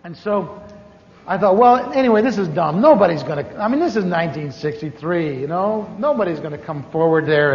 And so I thought, well, anyway, this is dumb. Nobody's going to, I mean, this is 1963, you know. Nobody's going to come forward there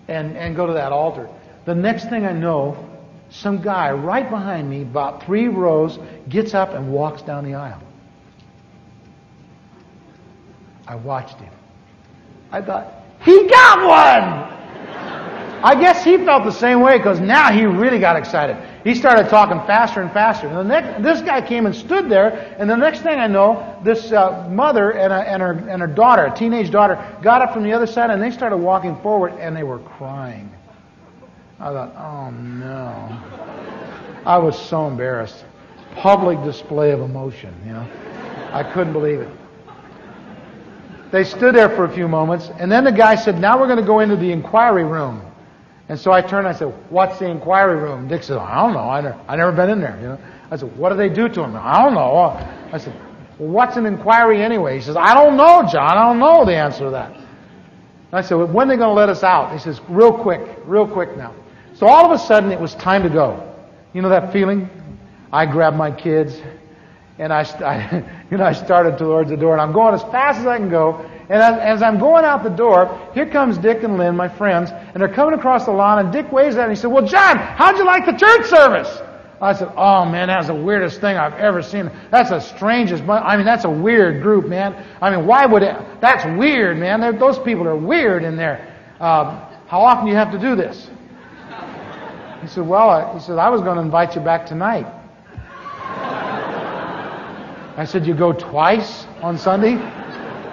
and go to that altar. The next thing I know, some guy right behind me, about 3 rows, gets up and walks down the aisle. I watched him. I thought, he got one! I guess he felt the same way, because now he really got excited. He started talking faster and faster. And this guy came and stood there, and the next thing I know, this mother and her daughter, a teenage daughter, got up from the other side, and they started walking forward, and they were crying. I thought, oh no. I was so embarrassed. Public display of emotion, you know. I couldn't believe it. They stood there for a few moments, and then the guy said, now we're going to go into the inquiry room. And so I turned and I said, what's the inquiry room? Dick said, I don't know. I never been in there. You know. I said, what do they do to him? I don't know. I said, well, what's an inquiry anyway? He says, I don't know, John. I don't know the answer to that. And I said, well, when are they going to let us out? He says, real quick now. So all of a sudden, it was time to go. You know that feeling? I grabbed my kids, and I started towards the door, and I'm going as fast as I can go. And as I'm going out the door, here comes Dick and Lynn, my friends, and they're coming across the lawn, and Dick waves at me and he said, well, John, how'd you like the church service? I said, oh, man, that's the weirdest thing I've ever seen. That's the strangest, I mean, that's a weird group, man. I mean, why would it, that's weird, man. Those people are weird in there. How often do you have to do this? He said, well, I was going to invite you back tonight. I said, you go twice on Sunday?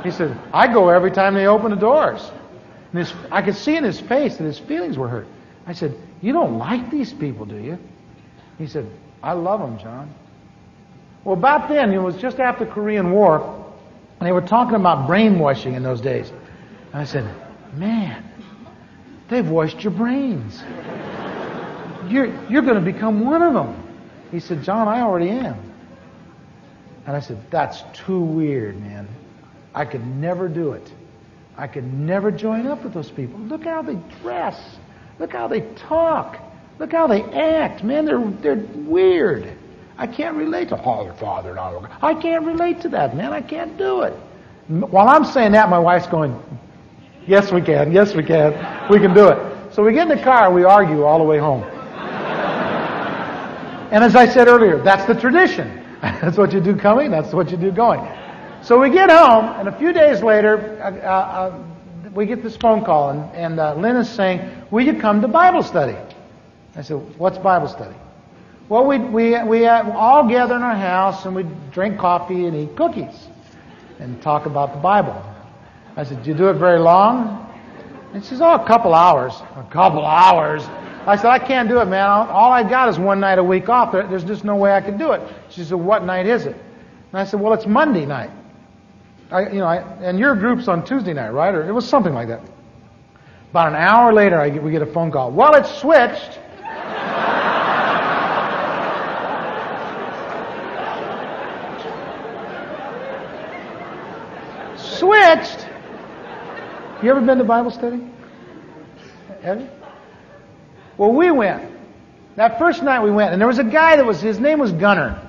He said, I go every time they open the doors. And I could see in his face that his feelings were hurt. I said, you don't like these people, do you? He said, I love them, John. Well, about then, it was just after the Korean War, and they were talking about brainwashing in those days. And I said, man, they've washed your brains. You're going to become one of them. He said, John, I already am. And I said, that's too weird, man. I could never do it. I could never join up with those people. Look how they dress. Look how they talk. Look how they act. Man, they're weird. I can't relate to their father and all. I can't relate to that, man. I can't do it. While I'm saying that, my wife's going, yes, we can. Yes, we can. We can do it. So we get in the car and we argue all the way home. And as I said earlier, that's the tradition. That's what you do coming. That's what you do going. So we get home, and a few days later, we get this phone call, and Lynn is saying, will you come to Bible study? I said, what's Bible study? Well, we all gather in our house, and we drink coffee and eat cookies and talk about the Bible. I said, do you do it very long? And she says, oh, a couple hours. A couple hours? I said, I can't do it, man. All I got is one night a week off. There's just no way I can do it. She said, what night is it? And I said, well, it's Monday night. And your group's on Tuesday night, right? Or it was something like that. About an hour later, we get a phone call. Well, it's switched. Switched? You ever been to Bible study? Have you? Well, we went. That first night we went, and there was a guy his name was Gunner.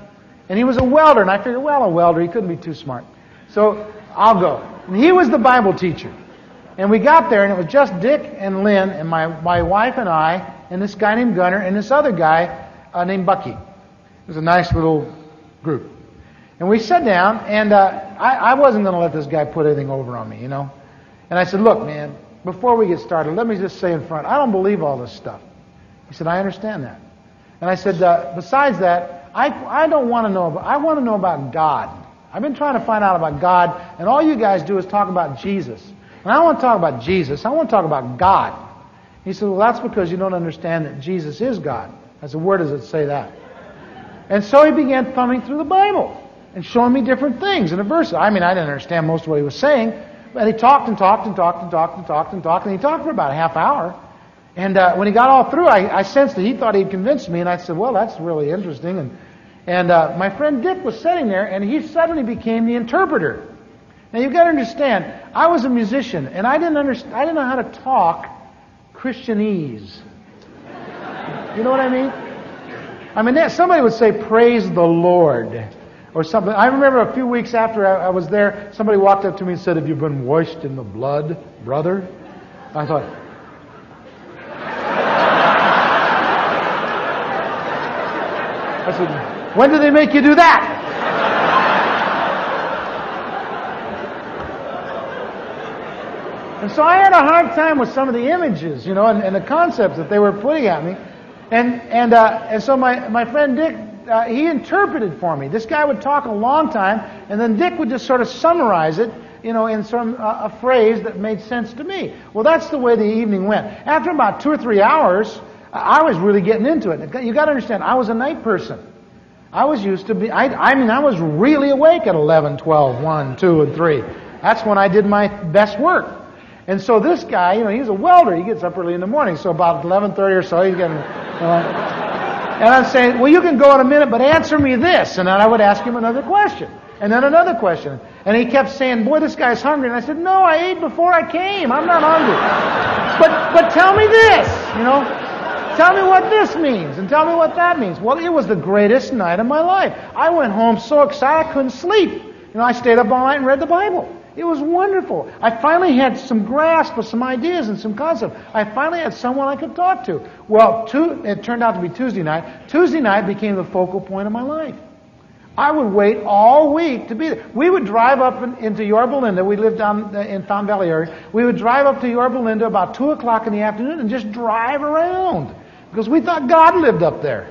And he was a welder, and I figured, well, a welder, he couldn't be too smart. So I'll go. And he was the Bible teacher. And we got there, and it was just Dick and Lynn and my wife and I and this guy named Gunner and this other guy named Bucky. It was a nice little group. And we sat down, and I wasn't going to let this guy put anything over on me, you know. And I said, look, man, before we get started, let me just say in front, I don't believe all this stuff. He said, I understand that. And I said, besides that, I don't want to know about, I want to know about God. I've been trying to find out about God, and all you guys do is talk about Jesus. And I don't want to talk about Jesus. I want to talk about God. He said, well, that's because you don't understand that Jesus is God. I said, where does it say that? And so he began thumbing through the Bible and showing me different things in the verses. I mean, I didn't understand most of what he was saying, but he talked and talked and talked and talked and talked and talked, and he talked for about a half hour. And when he got all through, I sensed that he thought he'd convinced me, and I said, well, that's really interesting. And my friend Dick was sitting there, and he suddenly became the interpreter. Now you've got to understand, I was a musician, and I didn't know how to talk Christianese. You know what I mean? I mean, somebody would say, praise the Lord, or something. I remember a few weeks after I was there, somebody walked up to me and said, have you been washed in the blood, brother? I thought, I said, when did they make you do that? And so I had a hard time with some of the images, and the concepts that they were putting at me. And so my friend Dick, he interpreted for me. This guy would talk a long time, and then Dick would just sort of summarize it, in a phrase that made sense to me. Well, that's the way the evening went. After about 2 or 3 hours, I was really getting into it. You got to understand, I was a night person. I was used to be, I was really awake at 11, 12, 1, 2, and 3. That's when I did my best work. And so this guy, he's a welder. He gets up early in the morning. So about 11:30 or so, he's getting, and I'm saying, well, you can go in a minute, but answer me this. And then I would ask him another question. And then another question. And he kept saying, boy, this guy's hungry. And I said, no, I ate before I came. I'm not hungry. But tell me this, Tell me what this means, and tell me what that means. Well, it was the greatest night of my life. I went home so excited I couldn't sleep. I stayed up all night and read the Bible. It was wonderful. I finally had some grasp of some ideas and some concepts. I finally had someone I could talk to. Well, it turned out to be Tuesday night. Tuesday night became the focal point of my life. I would wait all week to be there. We would drive up into Yorba Linda. We lived down in Fountain Valley area. We would drive up to Yorba Linda about 2 o'clock in the afternoon and just drive around because we thought God lived up there.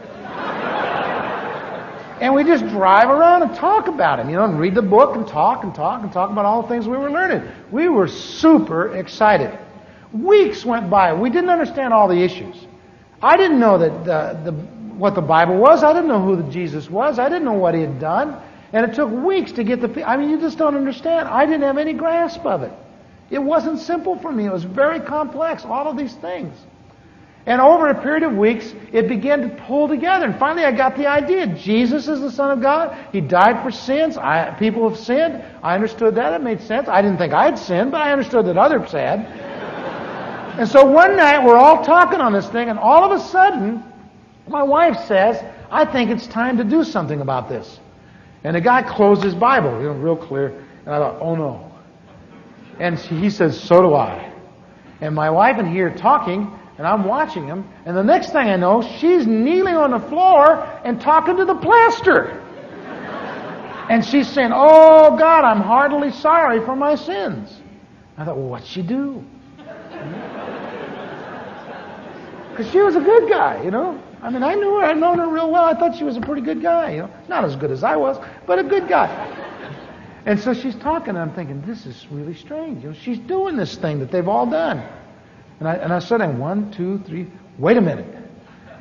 And we just drive around and talk about Him, and read the book and talk about all the things we were learning. We were super excited. Weeks went by. We didn't understand all the issues. I didn't know that what the Bible was. I didn't know who Jesus was. I didn't know what He had done. And it took weeks to get you just don't understand. I didn't have any grasp of it. It wasn't simple for me. It was very complex, all of these things. And over a period of weeks, it began to pull together. And finally, I got the idea. Jesus is the Son of God. He died for sins. People have sinned. I understood that. It made sense. I didn't think I had sinned, but I understood that others had. And so one night, we're all talking on this thing, and all of a sudden, my wife says, I think it's time to do something about this. And the guy closed his Bible, real clear. And I thought, oh no. And he says, so do I. And my wife and he are talking, and I'm watching him, and the next thing I know, she's kneeling on the floor and talking to the plaster. And she's saying, oh, God, I'm heartily sorry for my sins. I thought, well, what'd she do? Because she was a good guy, I mean, I knew her. I'd known her real well. I thought she was a pretty good guy, Not as good as I was, but a good guy. And so she's talking, and I'm thinking, this is really strange. She's doing this thing that they've all done. And I said, 1, 2, 3, wait a minute.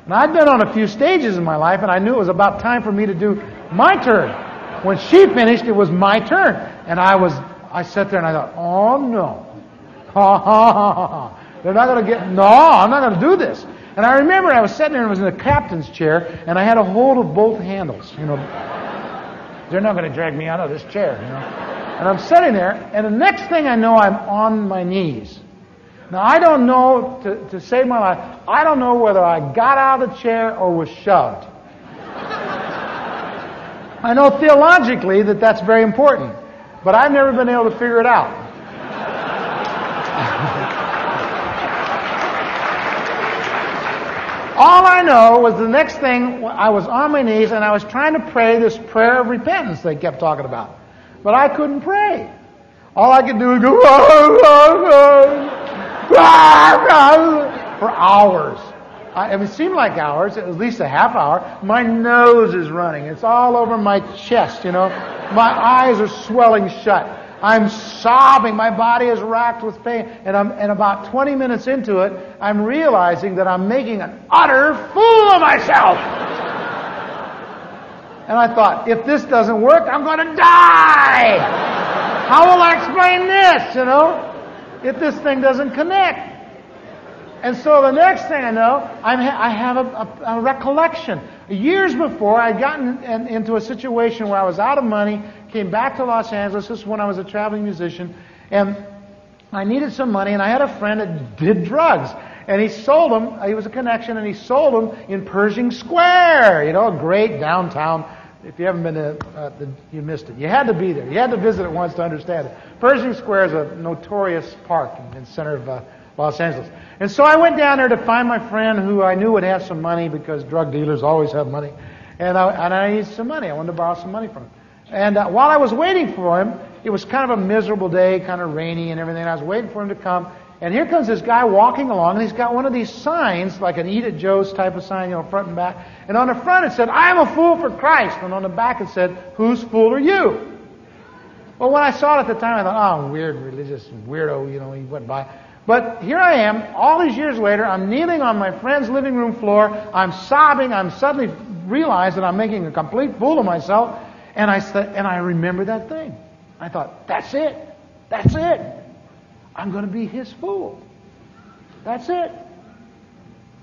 And I'd been on a few stages in my life, and I knew it was about time for me to do my turn. When she finished, it was my turn. And I sat there and I thought, oh no. They're not going to I'm not going to do this. And I remember I was sitting there and I was in the captain's chair, and I had a hold of both handles. They're not going to drag me out of this chair, And I'm sitting there, and the next thing I know, I'm on my knees. Now, I don't know, to save my life, I don't know whether I got out of the chair or was shoved. I know theologically that that's very important, but I've never been able to figure it out. All I know was the next thing, I was on my knees and I was trying to pray this prayer of repentance they kept talking about. But I couldn't pray. All I could do was go, for hours. It seemed like hours, at least a half hour. My nose is running. It's all over my chest, My eyes are swelling shut. I'm sobbing. My body is racked with pain. And about 20 minutes into it, I'm realizing that I'm making an utter fool of myself. And I thought, if this doesn't work, I'm going to die. How will I explain this, If this thing doesn't connect. And so the next thing I know, I have a recollection. Years before, I'd gotten into a situation where I was out of money, came back to Los Angeles. This is when I was a traveling musician, and I needed some money, and I had a friend that did drugs. And he sold them, he was a connection, and he sold them in Pershing Square, you know, a great downtown. If you haven't been to, you missed it. You had to be there. You had to visit it once to understand it. Pershing Square is a notorious park in the center of Los Angeles. And so I went down there to find my friend who I knew would have some money because drug dealers always have money. And I needed some money. I wanted to borrow some money from him. And while I was waiting for him, it was kind of a miserable day, kind of rainy and everything. I was waiting for him to come. And here comes this guy walking along, and he's got one of these signs, like an Eat at Joe's type of sign, you know, front and back. And on the front it said, "I am a fool for Christ." And on the back it said, "Whose fool are you?" Well, when I saw it at the time, I thought, oh, weird, religious weirdo, you know, he went by. But here I am, all these years later, I'm kneeling on my friend's living room floor, I'm sobbing, I'm suddenly realized that I'm making a complete fool of myself, and I remember that thing. I thought, that's it. That's it. I'm going to be his fool. That's it.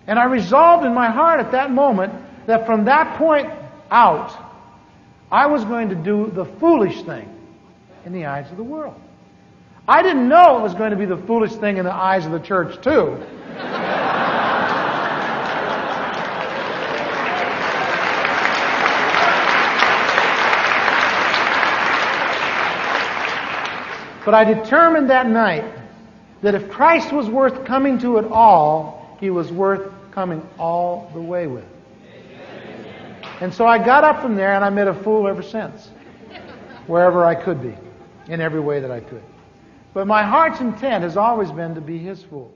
And I resolved in my heart at that moment that from that point out, I was going to do the foolish thing in the eyes of the world. I didn't know it was going to be the foolish thing in the eyes of the church, too. But I determined that night that if Christ was worth coming to at all, he was worth coming all the way with. And so I got up from there and I made a fool ever since, wherever I could be, in every way that I could. But my heart's intent has always been to be his fool.